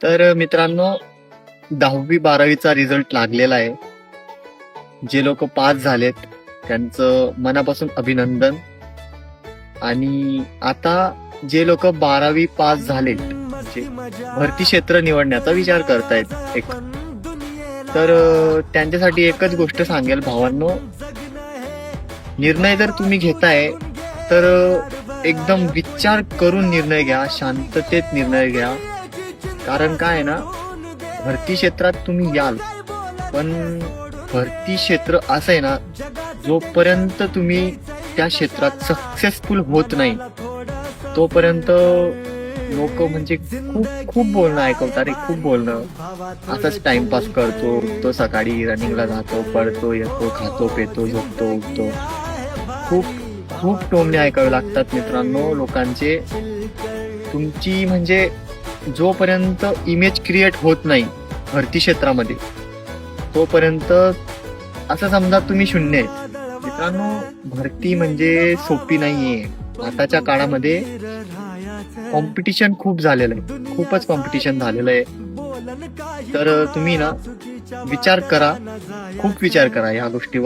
तर मित्रांनो, 10वी-12वीचा रिझल्ट लागलेला आहे. जे लोक पास झालेत त्यांचं मनापासून अभिनंदन. आणि आता जे लोक 12वी पास झालेत म्हणजे भरती क्षेत्र निवडण्याचा विचार करतायत तर त्यांच्यासाठी एकच गोष्ट सांगेल भावांनो, निर्णय जर तुम्ही घेताय तर एकदम विचार करून निर्णय घ्या, शांततेत निर्णय घ्या. कारण काय आहे ना, भरती क्षेत्रात तुम्ही याल, पण भरती क्षेत्र असं आहे ना, जोपर्यंत तुम्ही त्या क्षेत्रात सक्सेसफुल होत नाही तोपर्यंत लोक म्हणजे खूप खूप बोलणं ऐकवतात रे, खूप बोलणं. असंच टाइमपास करतो, तो सकाळी रनिंगला जातो, पडतो, येतो, खातो, पेतो, झोपतो, उठतो. खूप खूप टोमणे ऐकावे लागतात मित्रांनो लोकांचे. तुमची म्हणजे जोपर्यंत इमेज क्रिएट होत नाही भरती क्षेत्रामध्ये तोपर्यंत असं समजा तुम्ही शून्य आहेत. मित्रांनो, भरती म्हणजे सोपी नाहीये. आताच्या काळामध्ये कॉम्पिटिशन खूप झालेलं आहे, खूपच कॉम्पिटिशन झालेलं आहे. तर तुम्ही ना विचार करा, खूप विचार करा या गोष्टीवर.